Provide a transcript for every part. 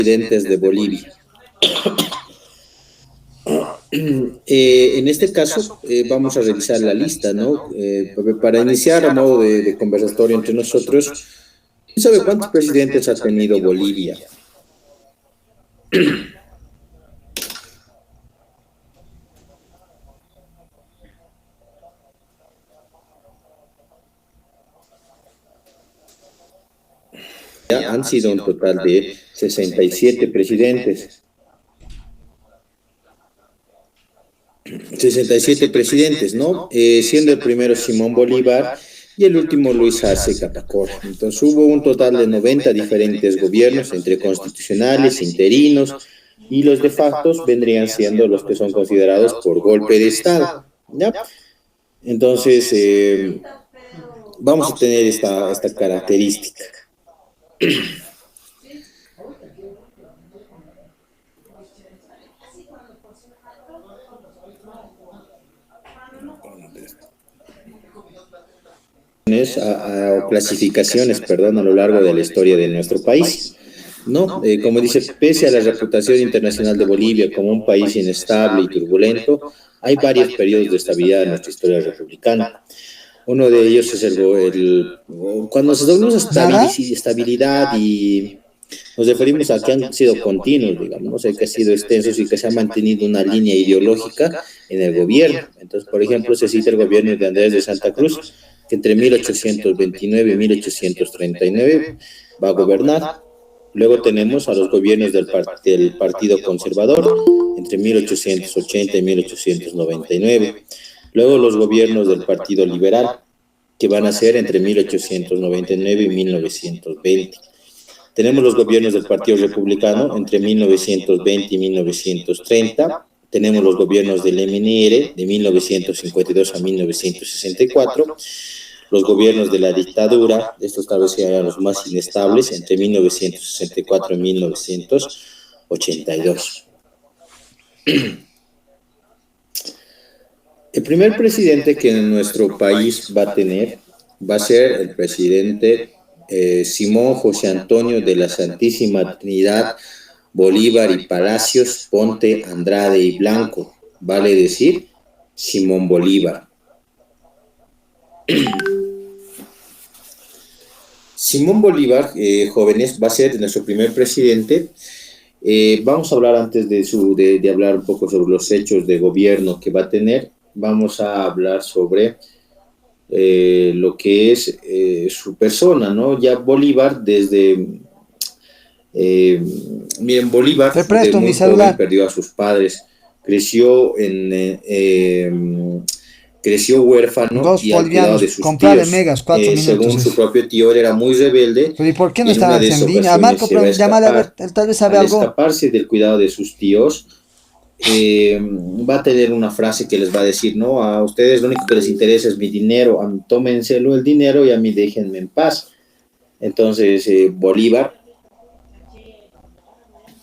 presidentes de Bolivia. En este caso, vamos a revisar la lista, ¿no? Para iniciar a modo de conversatorio entre nosotros, ¿quién sabe cuántos presidentes ha tenido Bolivia? Han sido un total de 67 presidentes. 67 presidentes, ¿no? Siendo el primero Simón Bolívar y el último Luis Arce Catacora. Entonces hubo un total de 90 diferentes gobiernos, entre constitucionales, interinos, y los de facto vendrían siendo los que son considerados por golpe de Estado, ¿ya? Entonces, vamos a tener esta característica. O clasificaciones, perdón, a lo largo de la historia de nuestro país, ¿no? Como dice, pese a la reputación internacional de Bolivia como un país inestable y turbulento, hay varios periodos de estabilidad en nuestra historia republicana. Uno de ellos es cuando nos hablamos de estabilidad y nos referimos a que han sido continuos, digamos, que han sido extensos y que se ha mantenido una línea ideológica en el gobierno. Entonces, por ejemplo, se cita el gobierno de Andrés de Santa Cruz, que entre 1829 y 1839 va a gobernar. Luego tenemos a los gobiernos del Partido Conservador, entre 1880 y 1899. Luego los gobiernos del Partido Liberal, que van a ser entre 1899 y 1920. Tenemos los gobiernos del Partido Republicano entre 1920 y 1930. Tenemos los gobiernos del MNR de 1952 a 1964. Los gobiernos de la dictadura, estos tal vez sean los más inestables, entre 1964 y 1982. El primer presidente que nuestro país va a tener va a ser el presidente Simón José Antonio de la Santísima Trinidad Bolívar y Palacios Ponte Andrade y Blanco, vale decir, Simón Bolívar. Simón Bolívar, jóvenes, va a ser nuestro primer presidente. Vamos a hablar antes de hablar un poco sobre los hechos de gobierno que va a tener. Vamos a hablar sobre lo que es su persona, ¿no? Ya Bolívar miren, Bolívar de muy joven perdió a sus padres, creció creció huérfano y al cuidado de sus tíos. Megas, Según su propio tío, él era muy rebelde. ¿Pero y por qué no Y en una de esas ocasiones a Marco, se va a llámale a ver, escapar. él tal vez sabe Al algo. escaparse del cuidado de sus tíos, va a tener una frase que les va a decir, no, a ustedes lo único que les interesa es mi dinero, a mí tómenselo el dinero y a mí déjenme en paz. Entonces Bolívar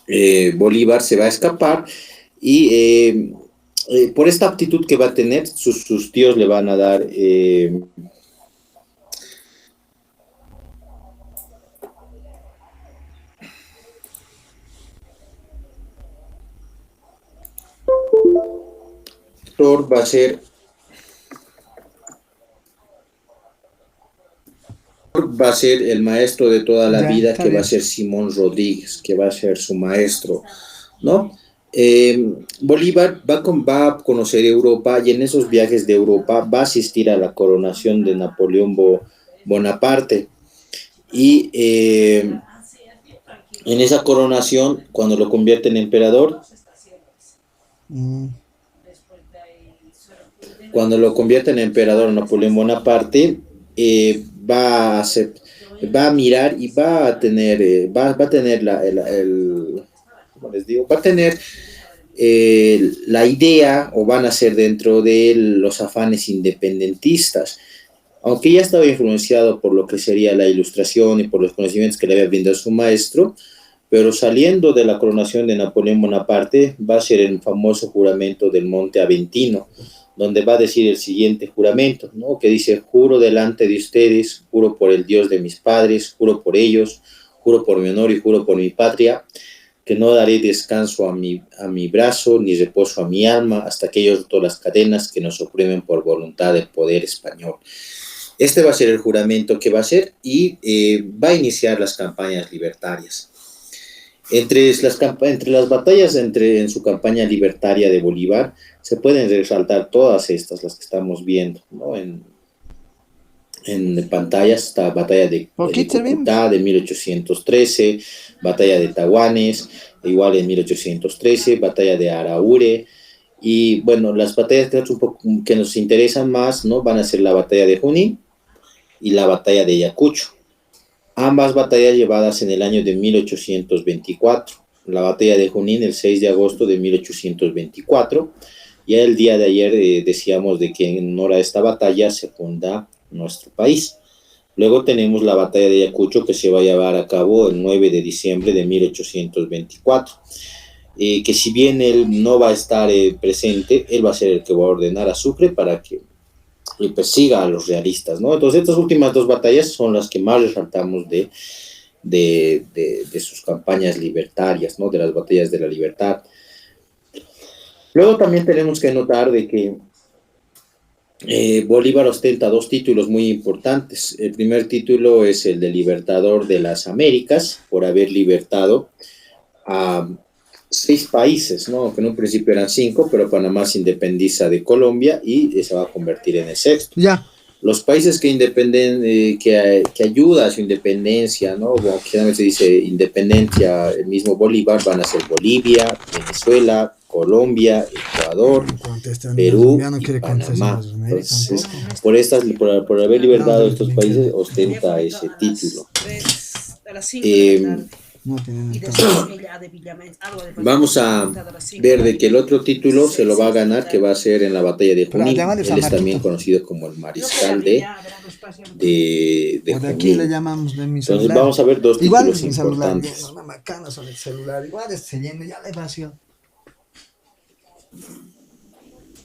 se va a escapar y por esta aptitud que va a tener, sus tíos le van a dar va a ser el maestro de toda la vida, que va a ser Simón Rodríguez, que va a ser su maestro, ¿no? Bolívar va a conocer Europa y en esos viajes de Europa va a asistir a la coronación de Napoleón Bonaparte y en esa coronación, cuando lo convierte en emperador, Napoleón Bonaparte, va a mirar y va a tener ¿cómo les digo? Va a tener la idea, o van a ser dentro de los afanes independentistas, aunque ya estaba influenciado por lo que sería la Ilustración y por los conocimientos que le había brindado su maestro, pero saliendo de la coronación de Napoleón Bonaparte va a ser el famoso juramento del Monte Aventino, donde va a decir el siguiente juramento, ¿no? Que dice: juro delante de ustedes, juro por el Dios de mis padres, juro por ellos, juro por mi honor y juro por mi patria, que no daré descanso a mi brazo ni reposo a mi alma hasta que haya roto las cadenas que nos oprimen por voluntad del poder español. Este va a ser el juramento que va a hacer y va a iniciar las campañas libertarias. Entre las batallas en su campaña libertaria de Bolívar, se pueden resaltar todas estas, las que estamos viendo, ¿no? En pantallas está batalla de Cúcuta de 1813, batalla de Tahuanes, igual en 1813, batalla de Araure, y bueno, las batallas que nos interesan más, ¿no? Van a ser la batalla de Junín y la batalla de Ayacucho. Ambas batallas llevadas en el año de 1824. La batalla de Junín el 6 de agosto de 1824. Ya el día de ayer decíamos de que en honor a esta batalla se funda nuestro país. Luego tenemos la batalla de Ayacucho que se va a llevar a cabo el 9 de diciembre de 1824. Que si bien él no va a estar presente, él va a ser el que va a ordenar a Sucre para que persiga a los realistas, ¿no? Entonces estas últimas dos batallas son las que más resaltamos de sus campañas libertarias, ¿no? De las batallas de la libertad. Luego también tenemos que notar de que Bolívar ostenta dos títulos muy importantes. El primer título es el de Libertador de las Américas, por haber libertado a 6 países, ¿no? Que en un principio eran 5, pero Panamá se independiza de Colombia y se va a convertir en el sexto. Ya. Los países que ayuda a su independencia, ¿no? Como generalmente se dice independencia, el mismo Bolívar, van a ser Bolivia, Venezuela, Colombia, Ecuador, Perú y Panamá. Entonces, por haber libertado estos países, ostenta ese título. Vamos a ver de que el otro título se lo va a ganar, que va a ser en la batalla de Junín. Él es también conocido como el mariscal de Junín. Entonces vamos a ver dos títulos importantes.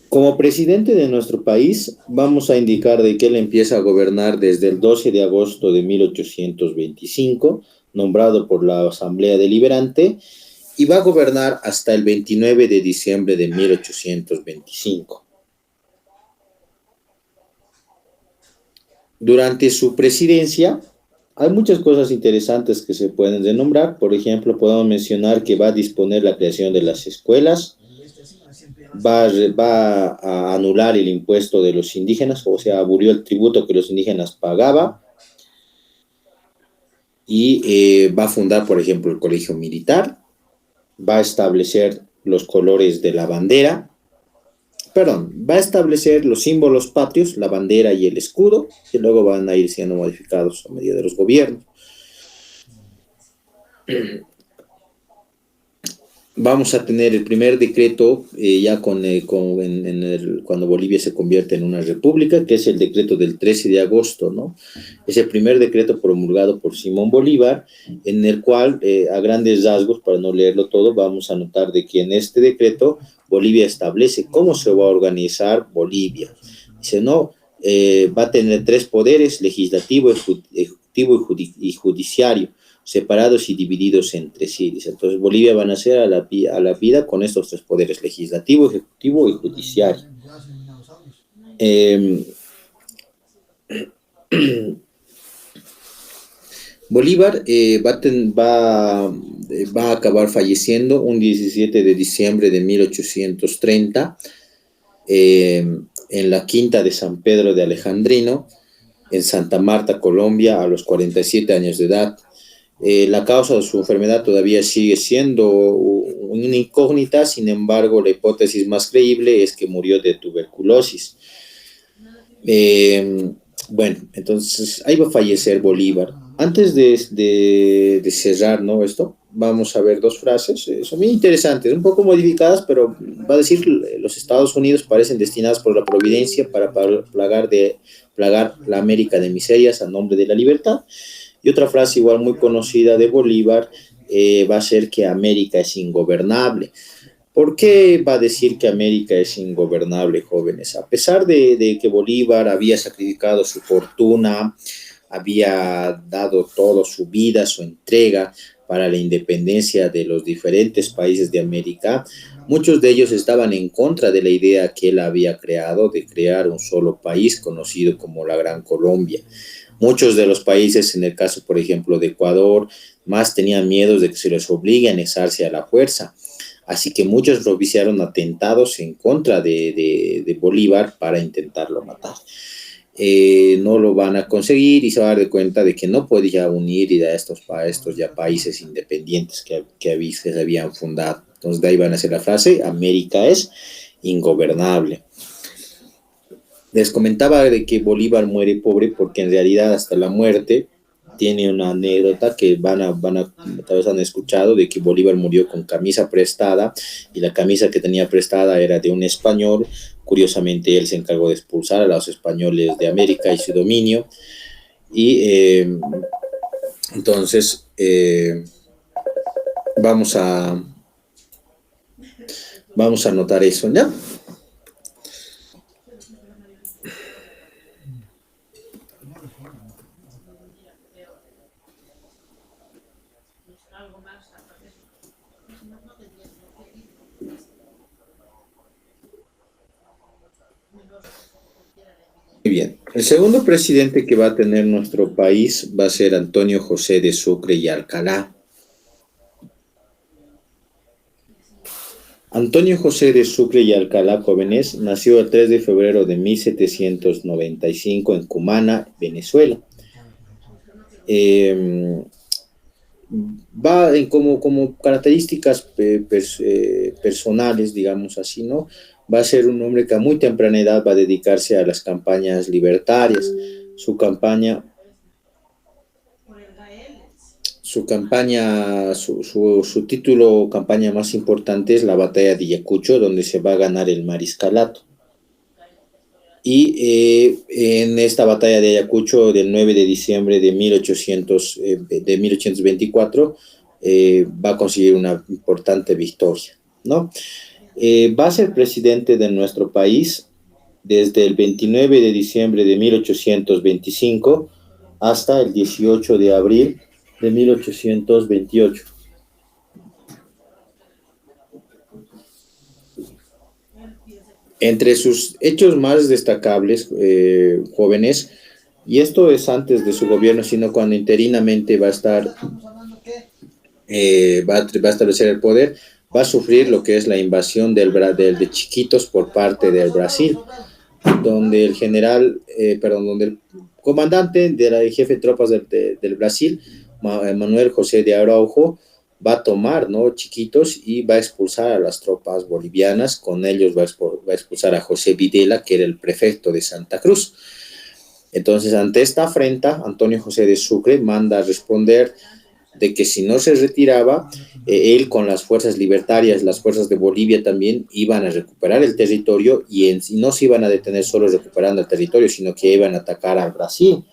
Como presidente de nuestro país, vamos a indicar de que él empieza a gobernar desde el 12 de agosto de 1825, nombrado por la Asamblea Deliberante, y va a gobernar hasta el 29 de diciembre de 1825. Durante su presidencia, hay muchas cosas interesantes que se pueden renombrar. Por ejemplo, podemos mencionar que va a disponer la creación de las escuelas, va a anular el impuesto de los indígenas, o sea, abolió el tributo que los indígenas pagaban, y va a fundar, por ejemplo, el colegio militar, va a establecer los colores de la bandera, va a establecer los símbolos patrios, la bandera y el escudo, que luego van a ir siendo modificados a medida de los gobiernos. Vamos a tener el primer decreto cuando Bolivia se convierte en una república, que es el decreto del 13 de agosto, ¿no? Es el primer decreto promulgado por Simón Bolívar, en el cual, a grandes rasgos, para no leerlo todo, vamos a notar de que en este decreto Bolivia establece cómo se va a organizar Bolivia. Dice, no, va a tener 3 poderes: legislativo, ejecutivo y judiciario, separados y divididos entre sí. Entonces Bolivia va a nacer a la vida con estos 3 poderes: legislativo, ejecutivo y judiciario. Bolívar va a acabar falleciendo un 17 de diciembre de 1830 en la quinta de San Pedro de Alejandrino, en Santa Marta, Colombia, a los 47 años de edad. La causa de su enfermedad todavía sigue siendo una incógnita. Sin embargo, la hipótesis más creíble es que murió de tuberculosis. Bueno, entonces ahí va a fallecer Bolívar. Antes de cerrar, ¿no? Esto, vamos a ver 2 frases, son muy interesantes, un poco modificadas, pero va a decir: los Estados Unidos parecen destinados por la providencia para plagar la América de miserias a nombre de la libertad. Y otra frase igual muy conocida de Bolívar va a ser que América es ingobernable. ¿Por qué va a decir que América es ingobernable, jóvenes? A pesar de que Bolívar había sacrificado su fortuna, había dado todo, su vida, su entrega, para la independencia de los diferentes países de América, muchos de ellos estaban en contra de la idea que él había creado de crear un solo país conocido como la Gran Colombia. Muchos de los países, en el caso, por ejemplo, de Ecuador, más tenían miedo de que se les obligue a anexarse a la fuerza. Así que muchos propiciaron atentados en contra de Bolívar para intentarlo matar. No lo van a conseguir y se va a dar de cuenta de que no puede ya unir a estos ya países independientes que se habían fundado. Entonces de ahí van a hacer la frase, América es ingobernable. Les comentaba de que Bolívar muere pobre porque en realidad hasta la muerte tiene una anécdota que tal vez han escuchado de que Bolívar murió con camisa prestada y la camisa que tenía prestada era de un español. Curiosamente él se encargó de expulsar a los españoles de América y su dominio y entonces vamos a anotar eso, ¿ya? Muy bien. El segundo presidente que va a tener nuestro país va a ser Antonio José de Sucre y Alcalá. Antonio José de Sucre y Alcalá Jóvenes nació el 3 de febrero de 1795 en Cumana, Venezuela. Como características personales, digamos así, ¿no? Va a ser un hombre que a muy temprana edad va a dedicarse a las campañas libertarias. Su título campaña más importante es la batalla de Ayacucho, donde se va a ganar el mariscalato. Y en esta batalla de Ayacucho del 9 de diciembre de 1824 va a conseguir una importante victoria, ¿no? Va a ser presidente de nuestro país desde el 29 de diciembre de 1825 hasta el 18 de abril de 1828. Entre sus hechos más destacables, jóvenes, y esto es antes de su gobierno, sino cuando interinamente va a establecer el poder, va a sufrir lo que es la invasión de Chiquitos por parte del Brasil, donde donde el comandante del jefe de tropas del Brasil, Manuel José de Araujo, va a tomar, ¿no?, Chiquitos y va a expulsar a las tropas bolivianas. Con ellos va a expulsar a José Videla, que era el prefecto de Santa Cruz. Entonces, ante esta afrenta, Antonio José de Sucre manda a responder de que si no se retiraba, él con las fuerzas libertarias, las fuerzas de Bolivia también, iban a recuperar el territorio y no se iban a detener solo recuperando el territorio, sino que iban a atacar al Brasil.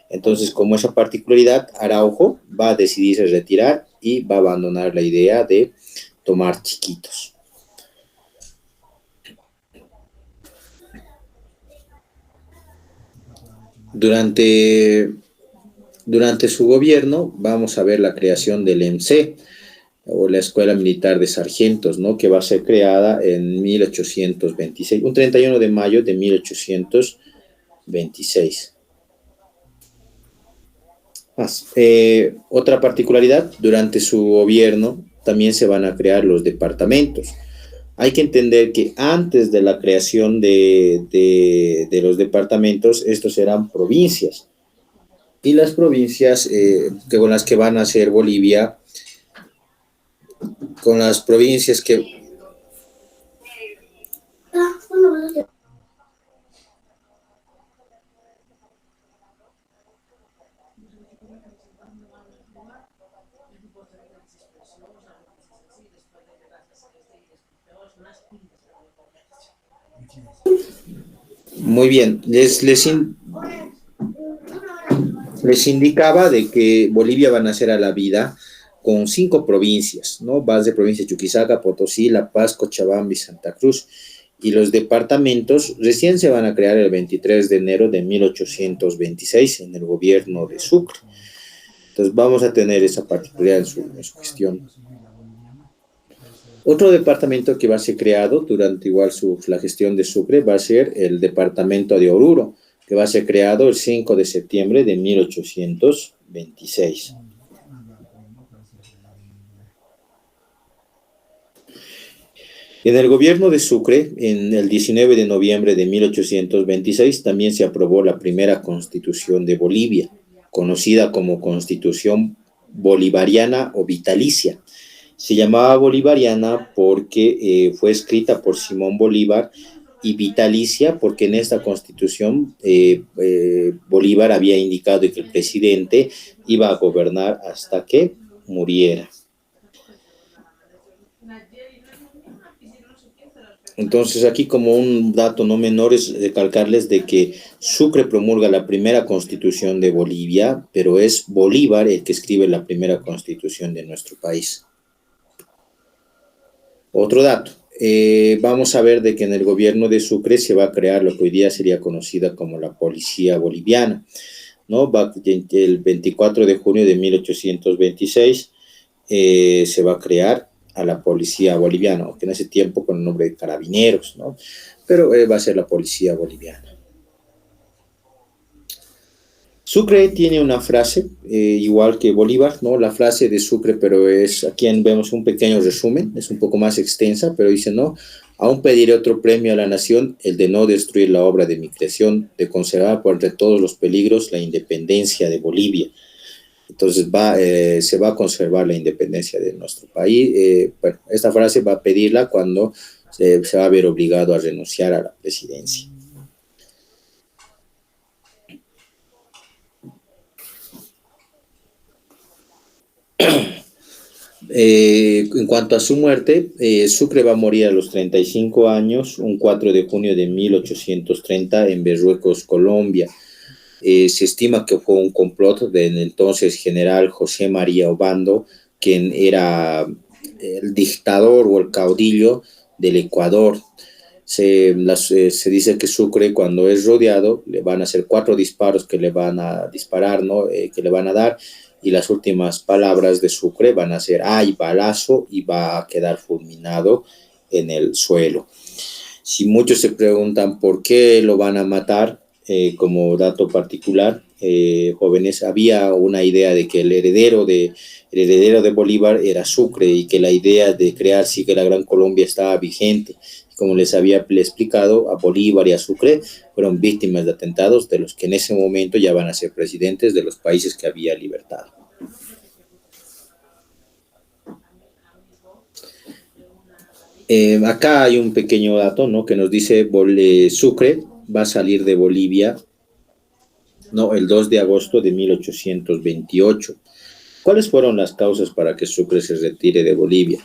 Entonces, como esa particularidad, Araujo va a decidirse retirar y va a abandonar la idea de tomar Chiquitos. Durante su gobierno vamos a ver la creación del EMC, o la Escuela Militar de Sargentos, ¿no?, que va a ser creada en 1826, un 31 de mayo de 1826. Otra particularidad, durante su gobierno también se van a crear los departamentos. Hay que entender que antes de la creación de los departamentos, estos eran provincias. Y las provincias con las que van a ser Bolivia, con las provincias que... Muy bien, les indicaba de que Bolivia va a nacer a la vida con 5 provincias, ¿no? Va a ser provincia de Chuquisaca, Potosí, La Paz, Cochabamba y Santa Cruz. Y los departamentos recién se van a crear el 23 de enero de 1826 en el gobierno de Sucre. Entonces vamos a tener esa particularidad en su gestión. Otro departamento que va a ser creado durante igual la gestión de Sucre va a ser el departamento de Oruro, que va a ser creado el 5 de septiembre de 1826. En el gobierno de Sucre, en el 19 de noviembre de 1826, también se aprobó la primera constitución de Bolivia, conocida como Constitución Bolivariana o Vitalicia. Se llamaba bolivariana porque fue escrita por Simón Bolívar y vitalicia porque en esta constitución Bolívar había indicado que el presidente iba a gobernar hasta que muriera. Entonces aquí como un dato no menor es recalcarles de que Sucre promulga la primera constitución de Bolivia, pero es Bolívar el que escribe la primera constitución de nuestro país. Otro dato, vamos a ver de que en el gobierno de Sucre se va a crear lo que hoy día sería conocida como la Policía Boliviana, ¿no? El 24 de junio de 1826 se va a crear a la Policía Boliviana, aunque en ese tiempo con el nombre de Carabineros, ¿no? Pero va a ser la Policía Boliviana. Sucre tiene una frase, igual que Bolívar, ¿no? La frase de Sucre, pero aquí vemos un pequeño resumen, es un poco más extensa, pero dice, ¿no? Aún pediré otro premio a la nación, el de no destruir la obra de mi creación, de conservar por entre todos los peligros la independencia de Bolivia. Entonces se va a conservar la independencia de nuestro país. Bueno, esta frase va a pedirla cuando se va a ver obligado a renunciar a la presidencia. En cuanto a su muerte, Sucre va a morir a los 35 años, un 4 de junio de 1830 en Berruecos, Colombia. Se estima que fue un complot del entonces general José María Obando, quien era el dictador o el caudillo del Ecuador. Se dice que Sucre, cuando es rodeado, le van a hacer 4 disparos que le van a disparar, ¿no? Que le van a dar, y las últimas palabras de Sucre van a ser ¡ay, balazo! Y va a quedar fulminado en el suelo. Si muchos se preguntan por qué lo van a matar, como dato particular, jóvenes, había una idea de que el heredero de Bolívar era Sucre y que la idea de crear sí que la Gran Colombia estaba vigente. Como les había explicado, a Bolívar y a Sucre fueron víctimas de atentados de los que en ese momento ya van a ser presidentes de los países que había libertado. Acá hay un pequeño dato, ¿no? Que nos dice Sucre va a salir de Bolivia, ¿no? El 2 de agosto de 1828. ¿Cuáles fueron las causas para que Sucre se retire de Bolivia?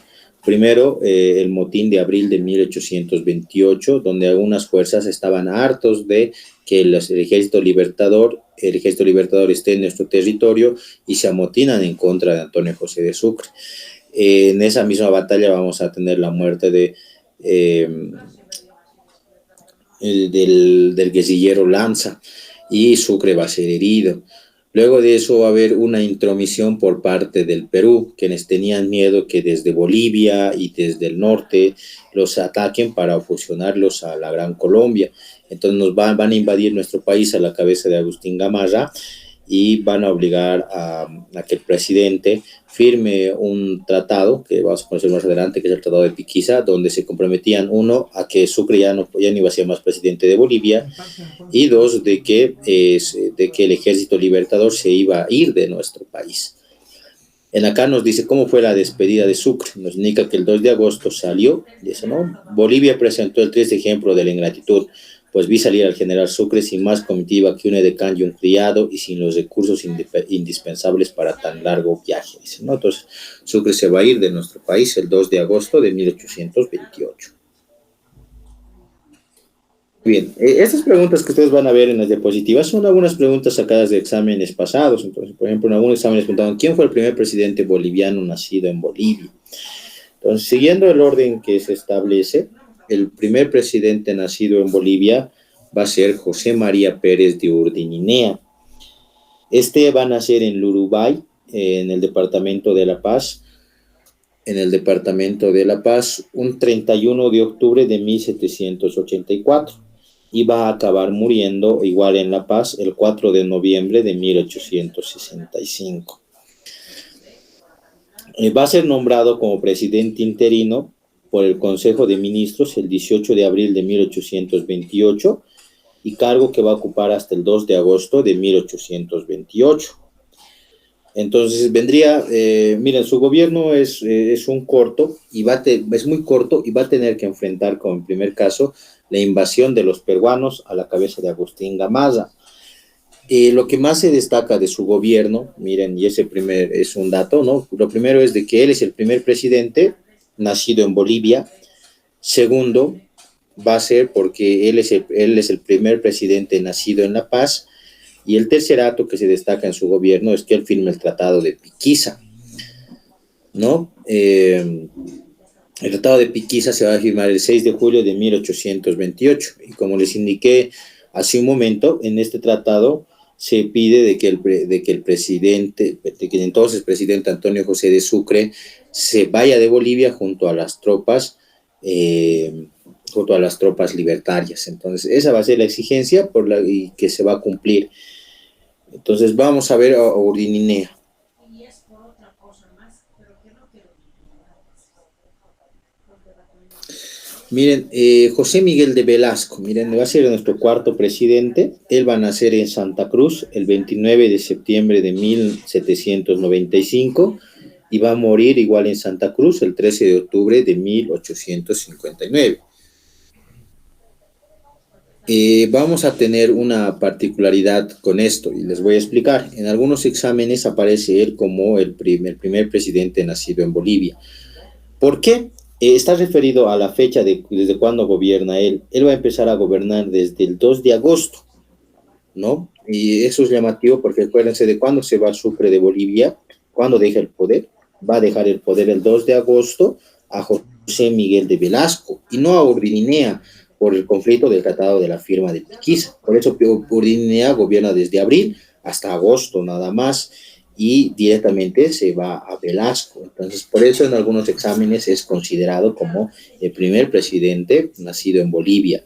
Primero, el motín de abril de 1828, donde algunas fuerzas estaban hartos de que el ejército libertador esté en nuestro territorio y se amotinan en contra de Antonio José de Sucre. En esa misma batalla vamos a tener la muerte del guerrillero Lanza, y Sucre va a ser herido. Luego de eso va a haber una intromisión por parte del Perú, quienes tenían miedo que desde Bolivia y desde el norte los ataquen para fusionarlos a la Gran Colombia. Entonces van a invadir nuestro país a la cabeza de Agustín Gamarra y van a obligar a que el presidente firme un tratado, que vamos a conocer más adelante, que es el Tratado de Piquiza, donde se comprometían, uno, a que Sucre ya no iba a ser más presidente de Bolivia, y dos, de que el ejército libertador se iba a ir de nuestro país. En acá nos dice cómo fue la despedida de Sucre. Nos indica que el 2 de agosto salió, dice, ¿no? Bolivia presentó el triste ejemplo de la ingratitud, pues vi salir al general Sucre sin más comitiva que un edecán y un criado y sin los recursos indispensables para tan largo viaje, dice, ¿no? Entonces, Sucre se va a ir de nuestro país el 2 de agosto de 1828. Bien, estas preguntas que ustedes van a ver en las diapositivas son algunas preguntas sacadas de exámenes pasados. Entonces, por ejemplo, en algunos exámenes preguntaban ¿quién fue el primer presidente boliviano nacido en Bolivia? Entonces, siguiendo el orden que se establece, el primer presidente nacido en Bolivia va a ser José María Pérez de Urdininea. Este va a nacer en Lurubay, en el departamento de La Paz, un 31 de octubre de 1784 y va a acabar muriendo igual en La Paz el 4 de noviembre de 1865. Va a ser nombrado como presidente interino por el Consejo de Ministros el 18 de abril de 1828 y cargo que va a ocupar hasta el 2 de agosto de 1828. Entonces vendría, miren, su gobierno es un corto y es muy corto y va a tener que enfrentar como primer caso la invasión de los peruanos a la cabeza de Agustín Gamarra. Lo que más se destaca de su gobierno, miren, y ese es un dato, ¿no? Lo primero es de que él es el primer presidente nacido en Bolivia. Segundo, va a ser porque él es el primer presidente nacido en La Paz. Y el tercer acto que se destaca en su gobierno es que él firma el Tratado de Piquiza, ¿no? El Tratado de Piquiza se va a firmar el 6 de julio de 1828 y como les indiqué hace un momento, en este tratado se pide de que el entonces presidente Antonio José de Sucre se vaya de Bolivia junto a las tropas libertarias. Entonces, esa va a ser la exigencia y que se va a cumplir. Entonces, vamos a ver a Urdininea. Miren, José Miguel de Velasco, miren, va a ser nuestro cuarto presidente. Él va a nacer en Santa Cruz el 29 de septiembre de 1795 y va a morir igual en Santa Cruz el 13 de octubre de 1859. Vamos a tener una particularidad con esto y les voy a explicar. En algunos exámenes aparece él como el primer presidente nacido en Bolivia. ¿Por qué? Está referido a la fecha desde cuándo gobierna él. Él va a empezar a gobernar desde el 2 de agosto, ¿no? Y eso es llamativo porque acuérdense de cuándo se va a Sucre de Bolivia, cuándo deja el poder. Va a dejar el poder el 2 de agosto a José Miguel de Velasco y no a Urdininea por el conflicto del Tratado de la Firma de Piquiza. Por eso Urdininea gobierna desde abril hasta agosto nada más y directamente se va a Velasco. Entonces, por eso en algunos exámenes es considerado como el primer presidente nacido en Bolivia.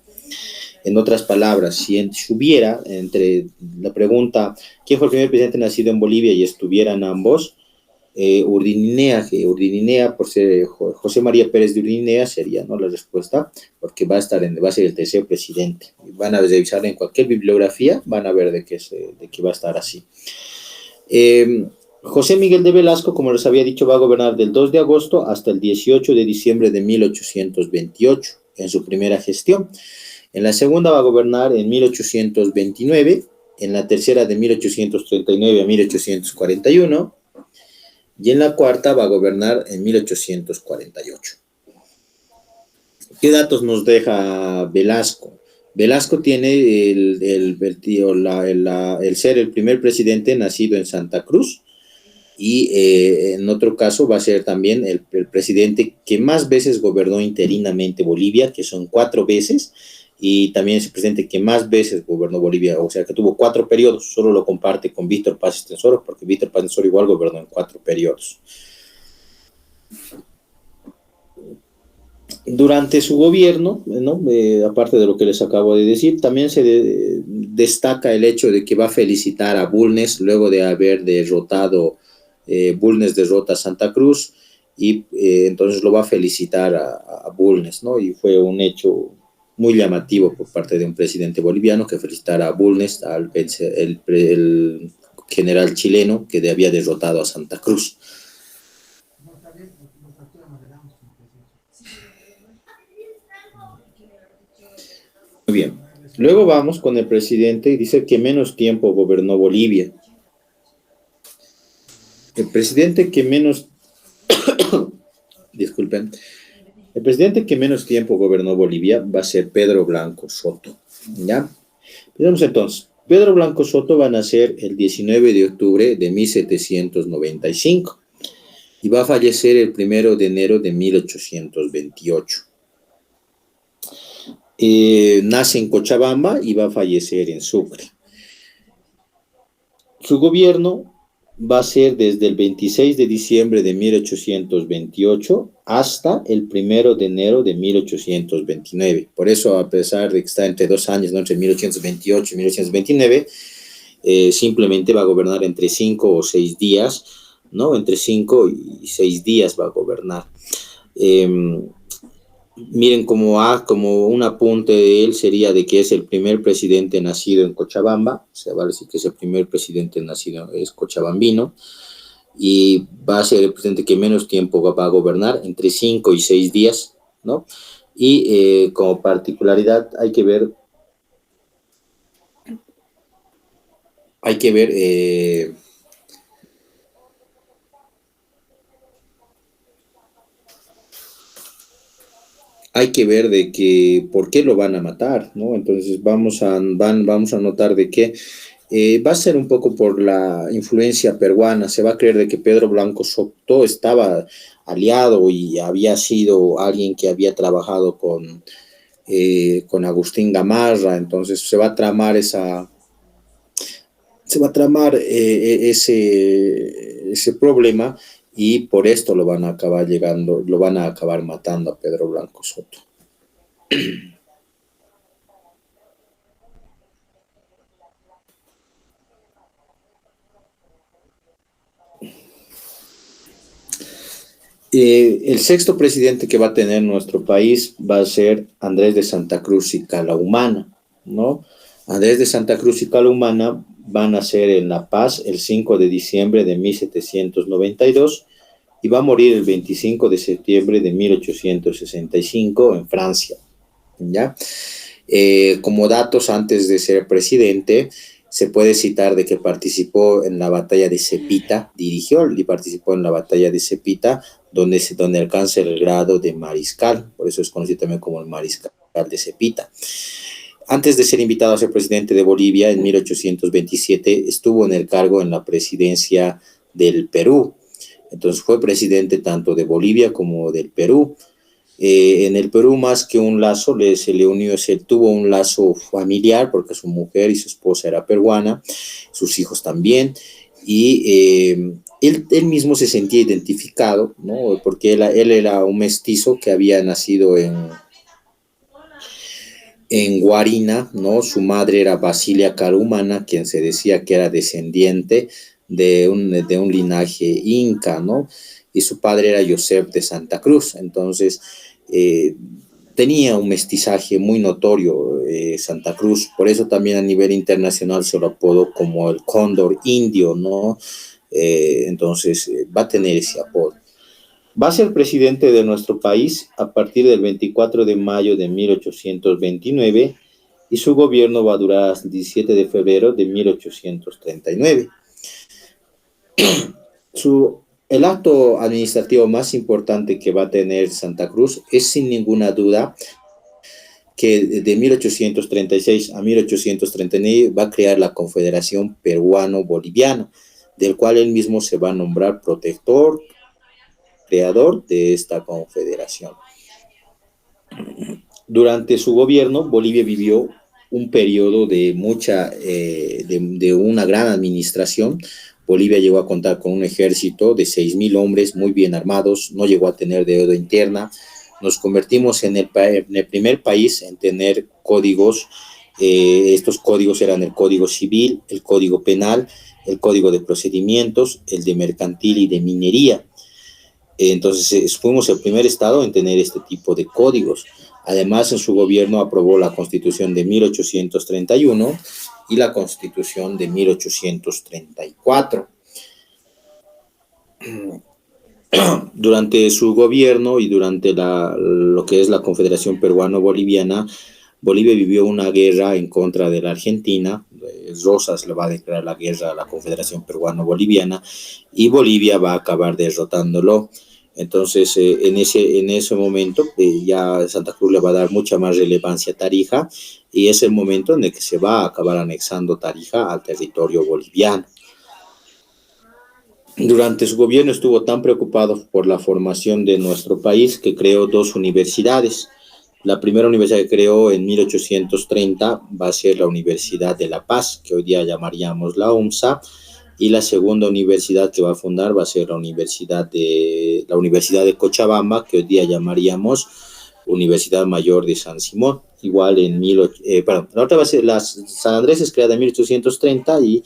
En otras palabras, si estuviera entre la pregunta, ¿quién fue el primer presidente nacido en Bolivia? Y estuvieran ambos, Urdininea, por ser José María Pérez de Urdininea, sería, ¿no?, la respuesta, porque va a ser el tercer presidente. Van a revisar en cualquier bibliografía, van a ver de que va a estar así. José Miguel de Velasco, como les había dicho, va a gobernar del 2 de agosto hasta el 18 de diciembre de 1828 en su primera gestión. En la segunda va a gobernar en 1829, en la tercera de 1839 a 1841 y en la cuarta va a gobernar en 1848. ¿Qué datos nos deja Velasco? Velasco tiene el ser el primer presidente nacido en Santa Cruz y en otro caso va a ser también el presidente que más veces gobernó interinamente Bolivia, que son 4 veces, y también es el presidente que más veces gobernó Bolivia, o sea que tuvo 4 periodos, solo lo comparte con Víctor Paz Estenssoro, porque Víctor Paz Estenssoro igual gobernó en 4 periodos. Durante su gobierno, ¿no? Aparte de lo que les acabo de decir, también se destaca el hecho de que va a felicitar a Bulnes luego de haber derrotado, Bulnes derrota a Santa Cruz y entonces lo va a felicitar a Bulnes, ¿no? Y fue un hecho muy llamativo por parte de un presidente boliviano que felicitara a Bulnes, el general chileno que había derrotado a Santa Cruz. Muy bien. Luego vamos con el presidente y dice que menos tiempo gobernó Bolivia. El presidente que menos, disculpen, el presidente que menos tiempo gobernó Bolivia va a ser Pedro Blanco Soto, ¿ya? Veamos entonces. Pedro Blanco Soto va a nacer el 19 de octubre de 1795 y va a fallecer el 1 de enero de 1828. Nace en Cochabamba y va a fallecer en Sucre. Su gobierno va a ser desde el 26 de diciembre de 1828 hasta el 1 de enero de 1829. Por eso, a pesar de que está entre 2 años, ¿no?, entre 1828 y 1829, simplemente va a gobernar entre 5 o 6 días, ¿no? Entre 5 y 6 días va a gobernar. Eh, Miren, como un apunte de él sería de que es el primer presidente nacido en Cochabamba, o sea, vale decir que es el primer presidente nacido, es cochabambino, y va a ser el presidente que menos tiempo va a gobernar, entre 5 y 6 días, ¿no? Y como particularidad hay que ver hay que ver de que por qué lo van a matar, ¿no? Entonces vamos a notar de que va a ser un poco por la influencia peruana. Se va a creer de que Pedro Blanco Soto estaba aliado y había sido alguien que había trabajado con Agustín Gamarra. Entonces se va a tramar ese problema, y por esto lo van a acabar matando a Pedro Blanco Soto. El sexto presidente que va a tener nuestro país va a ser Andrés de Santa Cruz y Calahumana, ¿no? Andrés de Santa Cruz y Calahumana van a nacer en La Paz el 5 de diciembre de 1792 y va a morir el 25 de septiembre de 1865 en Francia, ¿ya? Como datos, antes de ser presidente, se puede citar de que participó en la batalla de Cepita, dirigió y participó en la batalla de Cepita, donde alcanza el grado de mariscal, por eso es conocido también como el mariscal de Cepita. Antes de ser invitado a ser presidente de Bolivia, en 1827, estuvo en el cargo en la presidencia del Perú. Entonces fue presidente tanto de Bolivia como del Perú. En el Perú, más que un lazo, tuvo un lazo familiar, porque su mujer y su esposa era peruana, sus hijos también, y él mismo se sentía identificado, ¿no? Porque él era un mestizo que había nacido en Guarina, ¿no? Su madre era Basilia Carumana, quien se decía que era descendiente de un linaje inca, ¿no? Y su padre era Josep de Santa Cruz. Entonces, eh, tenía un mestizaje muy notorio Santa Cruz, por eso también a nivel internacional se lo apodó como el cóndor indio, ¿no? Entonces, va a tener ese apodo. Va a ser presidente de nuestro país a partir del 24 de mayo de 1829 y su gobierno va a durar hasta el 17 de febrero de 1839. El acto administrativo más importante que va a tener Santa Cruz es sin ninguna duda que de 1836 a 1839 va a crear la Confederación Peruano-Boliviana, del cual él mismo se va a nombrar protector, creador de esta confederación. Durante su gobierno, Bolivia vivió un periodo de una gran administración. Bolivia llegó a contar con un ejército de 6,000 hombres muy bien armados, no llegó a tener deuda interna. Nos convertimos en el primer país en tener códigos. Estos códigos eran el Código Civil, el Código Penal, el Código de Procedimientos, el de Mercantil y de Minería. Entonces, fuimos el primer estado en tener este tipo de códigos. Además, en su gobierno aprobó la Constitución de 1831 y la Constitución de 1834. Durante su gobierno y durante lo que es la Confederación Peruano-Boliviana, Bolivia vivió una guerra en contra de la Argentina. Rosas le va a declarar la guerra a la Confederación Peruano-Boliviana y Bolivia va a acabar derrotándolo. Entonces, en ese momento, ya Santa Cruz le va a dar mucha más relevancia a Tarija, y es el momento en el que se va a acabar anexando Tarija al territorio boliviano. Durante su gobierno estuvo tan preocupado por la formación de nuestro país que creó 2 universidades. La primera universidad que creó en 1830 va a ser la Universidad de La Paz, que hoy día llamaríamos la UNSA, y la segunda universidad que va a fundar va a ser la Universidad de Cochabamba, que hoy día llamaríamos Universidad Mayor de San Simón. Igual perdón, la otra va a ser, San Andrés es creada en 1830 y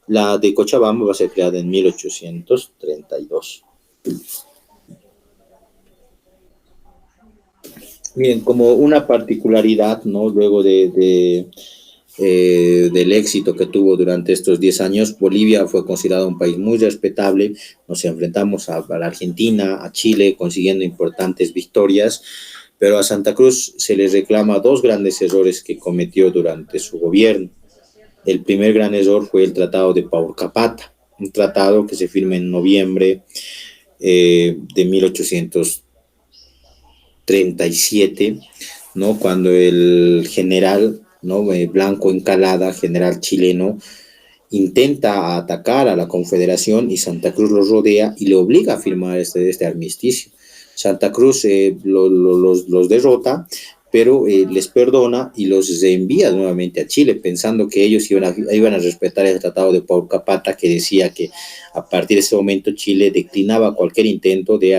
la de Cochabamba va a ser creada en 1832. Bien, como una particularidad, ¿no? Luego del éxito que tuvo durante estos 10 años, Bolivia fue considerado un país muy respetable. Nos enfrentamos a la Argentina, a Chile, consiguiendo importantes victorias, pero a Santa Cruz se le reclama dos grandes errores que cometió durante su gobierno. El primer gran error fue el Tratado de Paurcapata, un tratado que se firma en noviembre de 1837, ¿no? Cuando el general, ¿no? Blanco Encalada, general chileno, intenta atacar a la Confederación y Santa Cruz los rodea y le obliga a firmar este armisticio. Santa Cruz los derrota, pero les perdona y los reenvía nuevamente a Chile, pensando que ellos iban a respetar el Tratado de Paurcapata, que decía que a partir de ese momento Chile declinaba cualquier intento de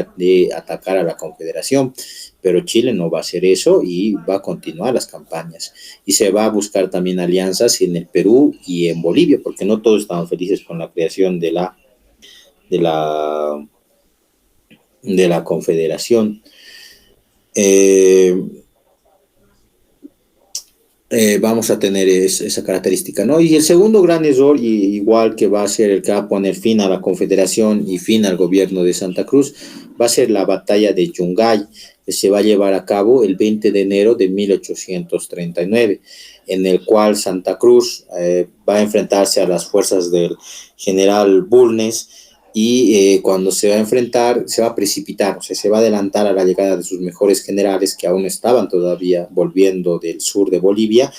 atacar a la Confederación. Pero Chile no va a hacer eso y va a continuar las campañas. Y se va a buscar también alianzas en el Perú y en Bolivia, porque no todos estaban felices con la creación de la, de la Confederación. Vamos a tener esa característica, ¿no? Y el segundo gran error, y igual que va a ser el que va a poner fin a la Confederación y fin al gobierno de Santa Cruz, va a ser la batalla de Yungay, que se va a llevar a cabo el 20 de enero de 1839, en el cual Santa Cruz va a enfrentarse a las fuerzas del general Bulnes, y cuando se va a enfrentar, se va a precipitar, o sea, se va a adelantar a la llegada de sus mejores generales que aún estaban todavía volviendo del sur de Bolivia,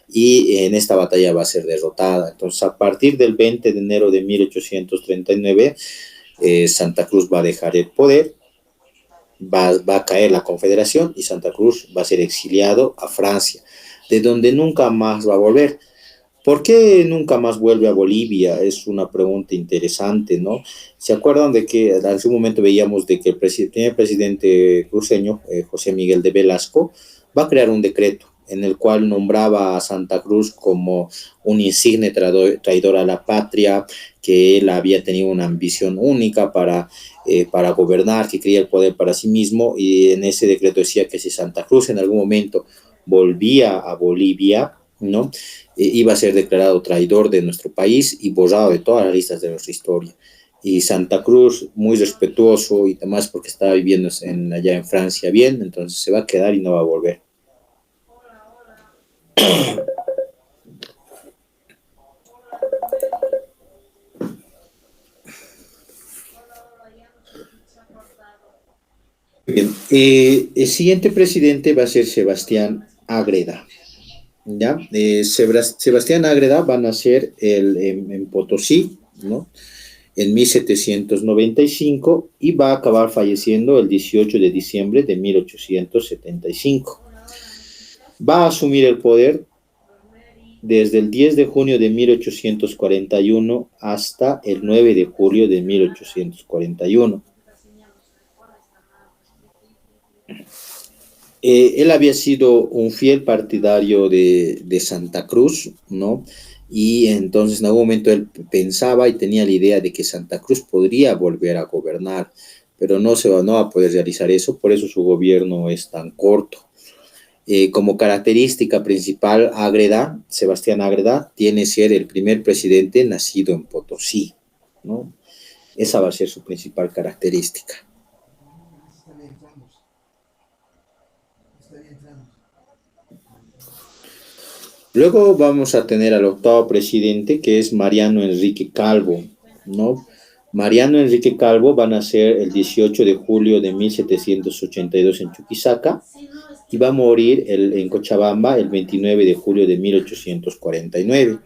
y en esta batalla va a ser derrotada. Entonces, a partir del 20 de enero de 1839, Santa Cruz va a dejar el poder, va a caer la Confederación y Santa Cruz va a ser exiliado a Francia, de donde nunca más va a volver. ¿Por qué nunca más vuelve a Bolivia? Es una pregunta interesante, ¿no? ¿Se acuerdan de que en algún momento veíamos de que el primer presidente cruceño, José Miguel de Velasco, va a crear un decreto en el cual nombraba a Santa Cruz como un insigne traidor a la patria, que él había tenido una ambición única para gobernar, que quería el poder para sí mismo, y en ese decreto decía que si Santa Cruz en algún momento volvía a Bolivia, ¿no? Iba a ser declarado traidor de nuestro país y borrado de todas las listas de nuestra historia. Y Santa Cruz, muy respetuoso y además porque estaba viviendo allá en Francia bien, entonces se va a quedar y no va a volver. Bien, el siguiente presidente va a ser Sebastián Ágreda. ¿Ya? Sebastián Ágreda va a nacer en Potosí, ¿no? En 1795 y va a acabar falleciendo el 18 de diciembre de 1875. Va a asumir el poder desde el 10 de junio de 1841 hasta el 9 de julio de 1841. Él había sido un fiel partidario de Santa Cruz, ¿no? Y entonces en algún momento él pensaba y tenía la idea de que Santa Cruz podría volver a gobernar, pero no va a poder realizar eso, por eso su gobierno es tan corto. Como característica principal, Sebastián Ágreda, tiene que ser el primer presidente nacido en Potosí, ¿no? Esa va a ser su principal característica. Luego vamos a tener al octavo presidente, que es Mariano Enrique Calvo, ¿no? Mariano Enrique Calvo va a nacer el 18 de julio de 1782 en Chuquisaca y va a morir en Cochabamba el 29 de julio de 1849.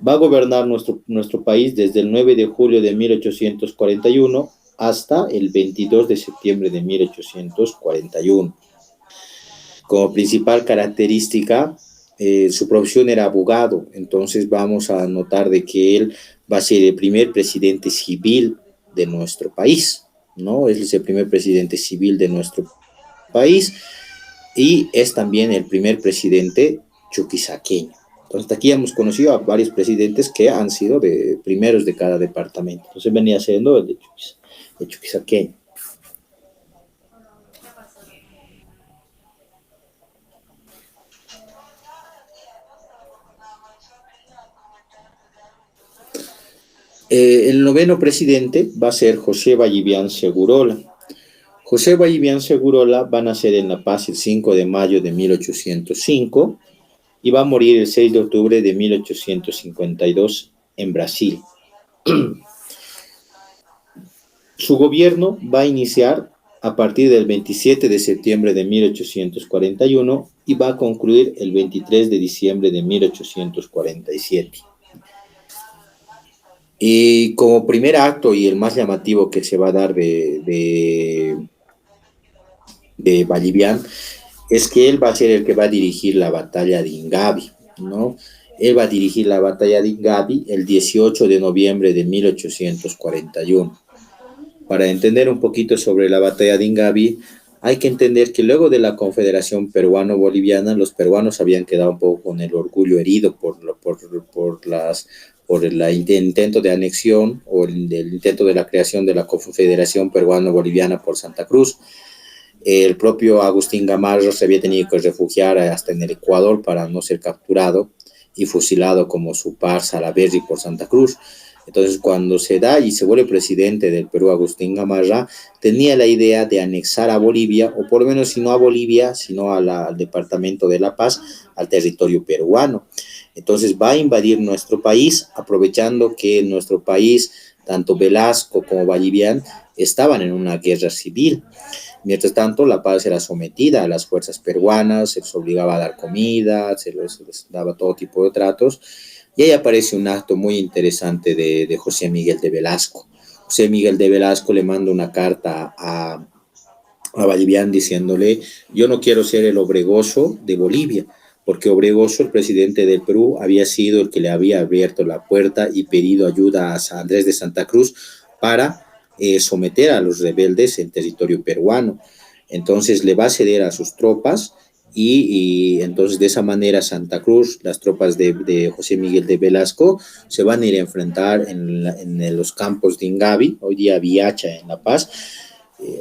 Va a gobernar nuestro país desde el 9 de julio de 1841 hasta el 22 de septiembre de 1841. Como principal característica, su profesión era abogado, entonces vamos a notar de que él va a ser el primer presidente civil de nuestro país, ¿no? Es el primer presidente civil de nuestro país y es también el primer presidente chuquisaqueño. Entonces, hasta aquí hemos conocido a varios presidentes que han sido de primeros de cada departamento. Entonces, venía siendo el chuquisaqueño. El noveno presidente va a ser José Vallivian Segurola. José Vallivian Segurola va a nacer en La Paz el 5 de mayo de 1805 y va a morir el 6 de octubre de 1852 en Brasil. Su gobierno va a iniciar a partir del 27 de septiembre de 1841 y va a concluir el 23 de diciembre de 1847. Y como primer acto y el más llamativo que se va a dar de Vallivian es que él va a ser el que va a dirigir la batalla de Ingavi, ¿no? Él va a dirigir la batalla de Ingavi el 18 de noviembre de 1841. Para entender un poquito sobre la batalla de Ingavi, hay que entender que luego de la Confederación Peruano-Boliviana, los peruanos habían quedado un poco con el orgullo herido por el intento de anexión o el intento de la creación de la Confederación Peruano-Boliviana por Santa Cruz. El propio Agustín Gamarra se había tenido que refugiar hasta en el Ecuador para no ser capturado y fusilado como su par Salaverry por Santa Cruz. Entonces, cuando se da y se vuelve presidente del Perú, Agustín Gamarra, tenía la idea de anexar a Bolivia, o por lo menos si no a Bolivia, sino al departamento de La Paz, al territorio peruano. Entonces va a invadir nuestro país, aprovechando que en nuestro país, tanto Velasco como Vallivian estaban en una guerra civil. Mientras tanto, La Paz era sometida a las fuerzas peruanas, se les obligaba a dar comida, se les daba todo tipo de tratos. Y ahí aparece un acto muy interesante de José Miguel de Velasco. José Miguel de Velasco le manda una carta a Vallivian diciéndole: yo no quiero ser el Obregoso de Bolivia, porque Obregoso, el presidente del Perú, había sido el que le había abierto la puerta y pedido ayuda a Andrés de Santa Cruz para someter a los rebeldes en territorio peruano. Entonces le va a ceder a sus tropas y entonces de esa manera Santa Cruz, las tropas de José Miguel de Velasco, se van a ir a enfrentar en los campos de Ingavi, hoy día Viacha en La Paz.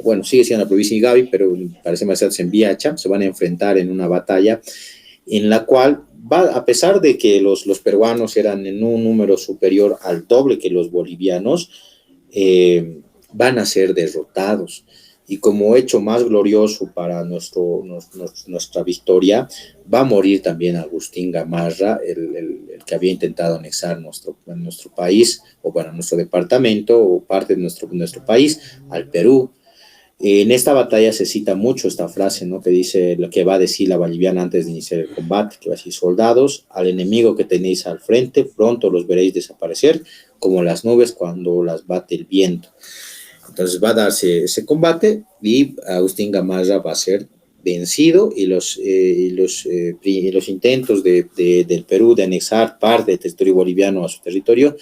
Bueno, sigue siendo la provincia de Ingavi, pero parece más en Viacha, se van a enfrentar en una batalla en la cual, a pesar de que los peruanos eran en un número superior al doble que los bolivianos, van a ser derrotados. Y como hecho más glorioso para nuestra victoria, va a morir también Agustín Gamarra, el que había intentado anexar nuestro país, o bueno, nuestro departamento, o parte de nuestro país, al Perú. En esta batalla se cita mucho esta frase, ¿no? Que dice lo que va a decir la Valliviana antes de iniciar el combate, que va a decir: soldados, al enemigo que tenéis al frente, pronto los veréis desaparecer, como las nubes cuando las bate el viento. Entonces va a darse ese combate y Agustín Gamarra va a ser vencido y los intentos del Perú de anexar parte del territorio boliviano a su territorio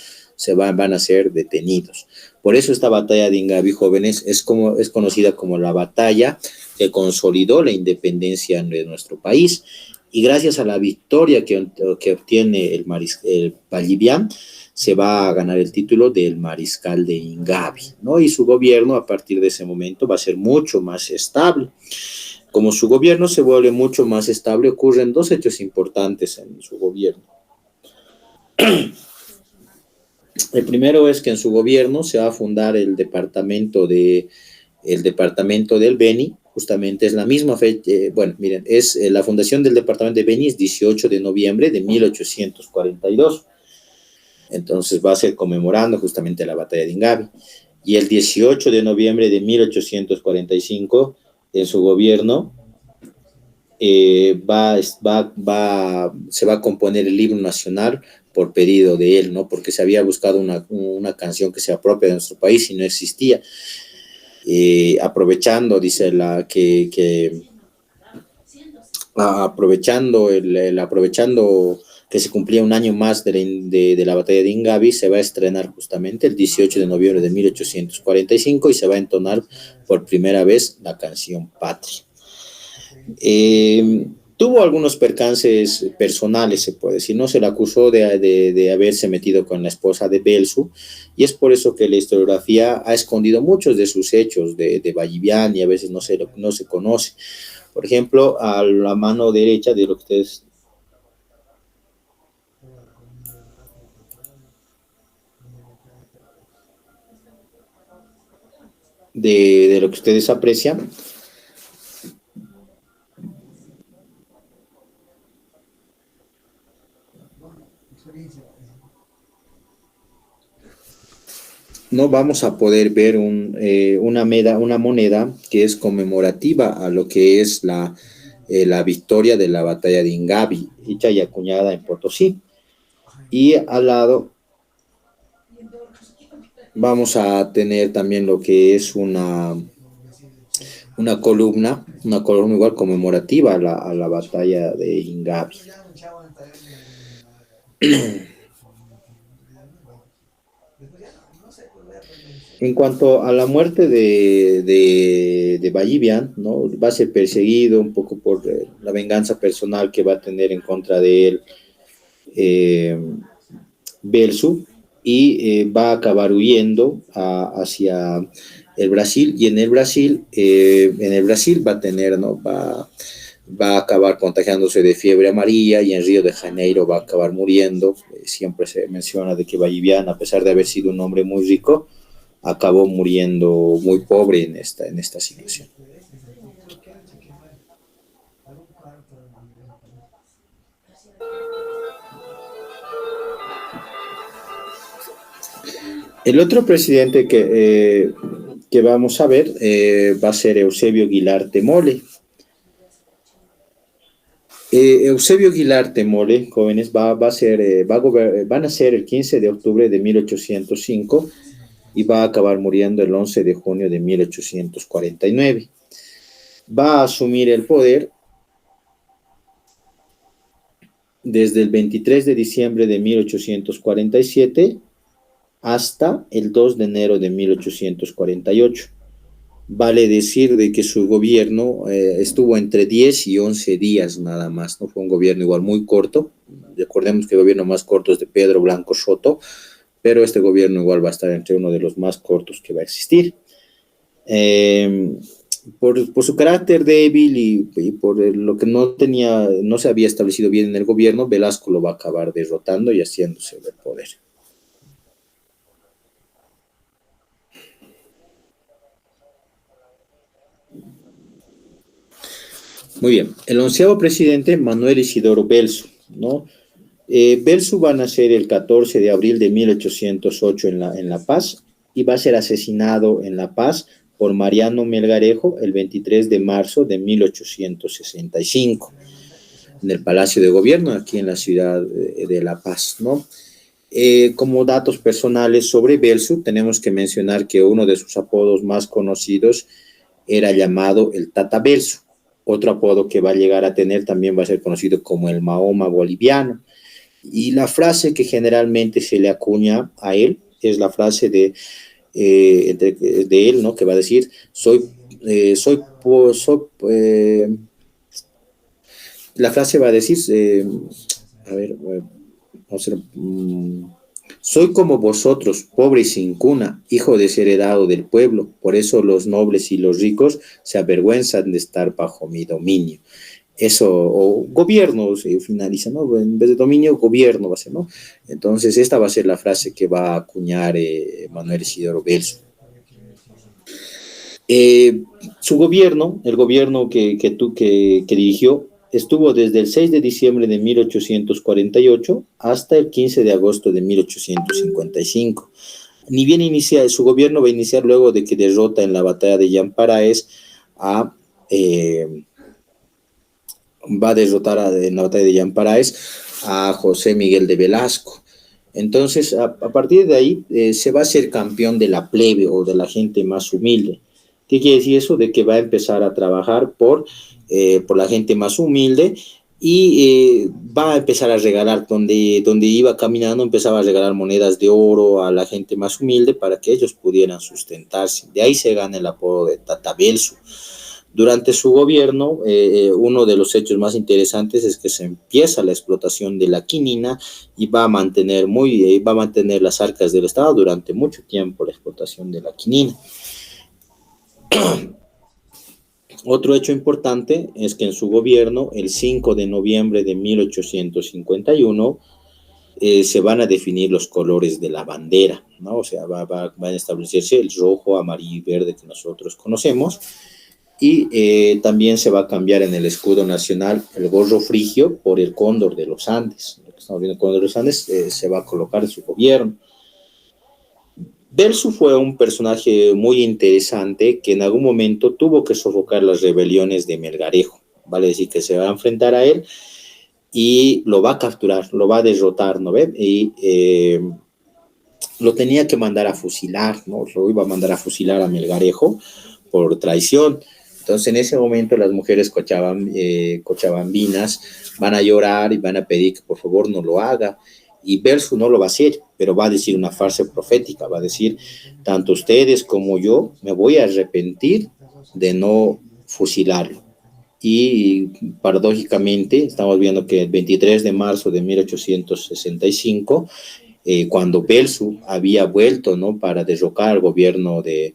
van a ser detenidos. Por eso esta batalla de Ingavi, jóvenes, es conocida como la batalla que consolidó la independencia de nuestro país, y gracias a la victoria que obtiene el Vallivian, se va a ganar el título del mariscal de Ingavi, ¿no? Y su gobierno a partir de ese momento va a ser mucho más estable. Como su gobierno se vuelve mucho más estable, ocurren dos hechos importantes en su gobierno. El primero es que en su gobierno se va a fundar el departamento del Beni. Justamente es la misma fecha, bueno, miren, la fundación del departamento de Beni es 18 de noviembre de 1842. Entonces va a ser conmemorando justamente la batalla de Ingavi. Y el 18 de noviembre de 1845, en su gobierno, se va a componer el himno nacional por pedido de él, ¿no? Porque se había buscado una canción que sea propia de nuestro país y no existía. Aprovechando, dice aprovechando que se cumplía un año más de la batalla de Ingavi, se va a estrenar justamente el 18 de noviembre de 1845 y se va a entonar por primera vez la canción Patria. Tuvo algunos percances personales, se puede decir, no se le acusó de haberse metido con la esposa de Belzu, y es por eso que la historiografía ha escondido muchos de sus hechos de Vallivian y a veces no se conoce. Por ejemplo, a la mano derecha de lo que ustedes de lo que ustedes aprecian, no vamos a poder ver una moneda que es conmemorativa a lo que es la victoria de la batalla de Ingavi, hecha y acuñada en Potosí. Y al lado vamos a tener también lo que es una columna igual conmemorativa a la batalla de Ingavi. En cuanto a la muerte de Vallivian, ¿no? Va a ser perseguido un poco por la venganza personal que va a tener en contra de él Belzu, y va a acabar huyendo hacia el Brasil, y en el Brasil va a tener, ¿no? Va a acabar contagiándose de fiebre amarilla, y en Río de Janeiro va a acabar muriendo. Siempre se menciona de que Vallivian, a pesar de haber sido un hombre muy rico, acabó muriendo muy pobre en esta situación. El otro presidente que vamos a ver va a ser Eusebio Guilarte Mole. Eusebio Guilarte Mole, jóvenes, van a ser el 15 de octubre de 1805 y va a acabar muriendo el 11 de junio de 1849. Va a asumir el poder desde el 23 de diciembre de 1847 hasta el 2 de enero de 1848. Vale decir de que su gobierno estuvo entre 10 y 11 días nada más, ¿no? Fue un gobierno igual muy corto. Recordemos que el gobierno más corto es de Pedro Blanco Soto, pero este gobierno igual va a estar entre uno de los más cortos que va a existir. Por su carácter débil y por lo que no se había establecido bien en el gobierno, Velasco lo va a acabar derrotando y haciéndose del poder. Muy bien, el 11º presidente, Manuel Isidoro Belzu, ¿no? Belzu va a nacer el 14 de abril de 1808 en La Paz, y va a ser asesinado en La Paz por Mariano Melgarejo el 23 de marzo de 1865, en el Palacio de Gobierno, aquí en la ciudad de La Paz, ¿no? Como datos personales sobre Belzu, tenemos que mencionar que uno de sus apodos más conocidos era llamado el Tata Belzu. Otro apodo que va a llegar a tener también va a ser conocido como el Mahoma boliviano. Y la frase que generalmente se le acuña a él es la frase de él, ¿no? Que va a decir, la frase va a decir, a ver, vamos a ver, soy como vosotros, pobre y sin cuna, hijo desheredado del pueblo, por eso los nobles y los ricos se avergüenzan de estar bajo mi dominio. Eso, o gobierno, se finaliza, ¿no? En vez de dominio, gobierno va a ser, ¿no? Entonces, esta va a ser la frase que va a acuñar Manuel Isidoro Belzu. Su gobierno, el gobierno que dirigió, estuvo desde el 6 de diciembre de 1848 hasta el 15 de agosto de 1855. Ni bien inicia, su gobierno va a iniciar luego de que derrota en la batalla de Yamparaes va a derrotar en la batalla de Yamparaes a José Miguel de Velasco. Entonces, a partir de ahí, se va a ser campeón de la plebe o de la gente más humilde. ¿Qué quiere decir eso? De que va a empezar a trabajar por la gente más humilde, y va a empezar a regalar, donde iba caminando, empezaba a regalar monedas de oro a la gente más humilde para que ellos pudieran sustentarse. De ahí se gana el apodo de Tata Belsu. Durante su gobierno, uno de los hechos más interesantes es que se empieza la explotación de la quinina y va a mantener las arcas del Estado durante mucho tiempo la explotación de la quinina. Otro hecho importante es que en su gobierno, el 5 de noviembre de 1851, se van a definir los colores de la bandera, ¿no? O sea, van a establecerse el rojo, amarillo y verde que nosotros conocemos, y también se va a cambiar en el escudo nacional el gorro frigio por el cóndor de los Andes. Lo que estamos viendo, el cóndor de los Andes se va a colocar en su gobierno. Belsu fue un personaje muy interesante que en algún momento tuvo que sofocar las rebeliones de Melgarejo, vale decir que se va a enfrentar a él y lo va a capturar, lo va a derrotar, ¿no ve? Y lo tenía que mandar a fusilar, ¿no? Lo iba a mandar a fusilar a Melgarejo por traición. Entonces, en ese momento, las mujeres cochabambinas van a llorar y van a pedir que por favor no lo haga. Y Belsu no lo va a hacer, pero va a decir una frase profética, va a decir, tanto ustedes como yo me voy a arrepentir de no fusilarlo. Y paradójicamente, estamos viendo que el 23 de marzo de 1865, cuando Belsu había vuelto, ¿no?, para derrocar al gobierno de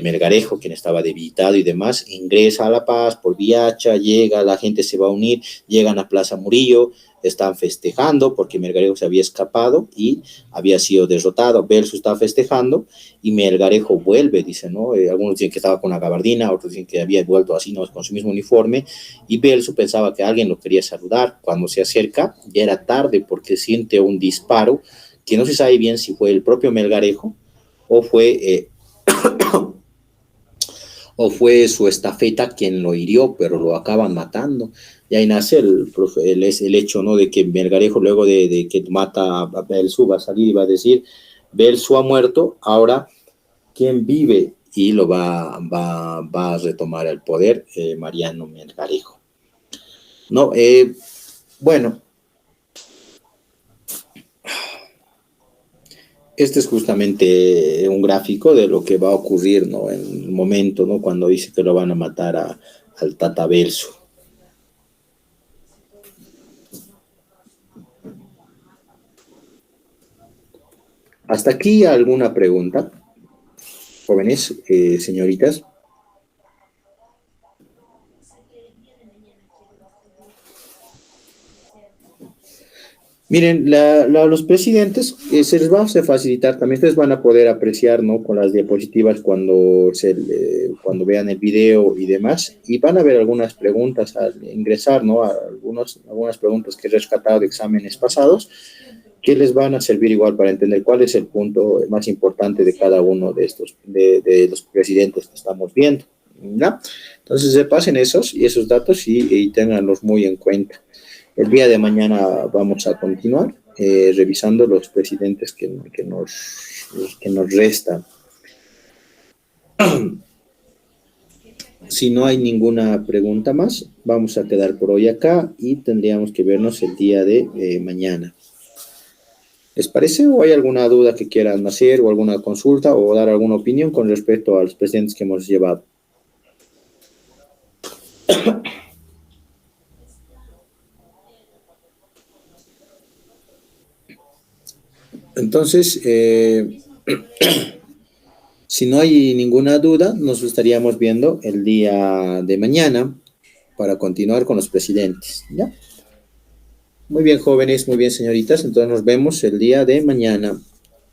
Melgarejo, quien estaba debilitado y demás, ingresa a La Paz por Viacha, llega, la gente se va a unir, llegan a Plaza Murillo, están festejando porque Melgarejo se había escapado y había sido derrotado. Belsu está festejando y Melgarejo vuelve, dice, ¿no? Algunos dicen que estaba con la gabardina, otros dicen que había vuelto así, ¿no?, con su mismo uniforme, y Belsu pensaba que alguien lo quería saludar. Cuando se acerca, ya era tarde porque siente un disparo que no se sabe bien si fue el propio Melgarejo o fue su estafeta quien lo hirió, pero lo acaban matando. Y ahí nace el hecho, ¿no?, de que Melgarejo, luego de que mata a Belsu, va a salir y va a decir, Belsu ha muerto, ahora, ¿quién vive? Y va a retomar el poder Mariano Melgarejo. No, bueno, este es justamente un gráfico de lo que va a ocurrir, ¿no?, en el momento, ¿no?, cuando dice que lo van a matar al Tata Belsu. ¿Hasta aquí alguna pregunta, jóvenes, señoritas? Miren, los presidentes se les va a facilitar, también ustedes van a poder apreciar, ¿no?, con las diapositivas cuando vean el video y demás, y van a ver algunas preguntas al ingresar, ¿no?, algunas preguntas que he rescatado de exámenes pasados, que les van a servir igual para entender cuál es el punto más importante de cada uno de estos, de los presidentes que estamos viendo, ¿no? Entonces, se pasen esos datos y ténganlos muy en cuenta. El día de mañana vamos a continuar revisando los presidentes que nos restan. Si no hay ninguna pregunta más, vamos a quedar por hoy acá y tendríamos que vernos el día de mañana. ¿Les parece? ¿O hay alguna duda que quieran hacer o alguna consulta o dar alguna opinión con respecto a los presidentes que hemos llevado? Entonces, si no hay ninguna duda, nos estaríamos viendo el día de mañana para continuar con los presidentes, ¿ya? Muy bien, jóvenes, muy bien, señoritas. Entonces nos vemos el día de mañana.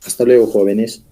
Hasta luego, jóvenes.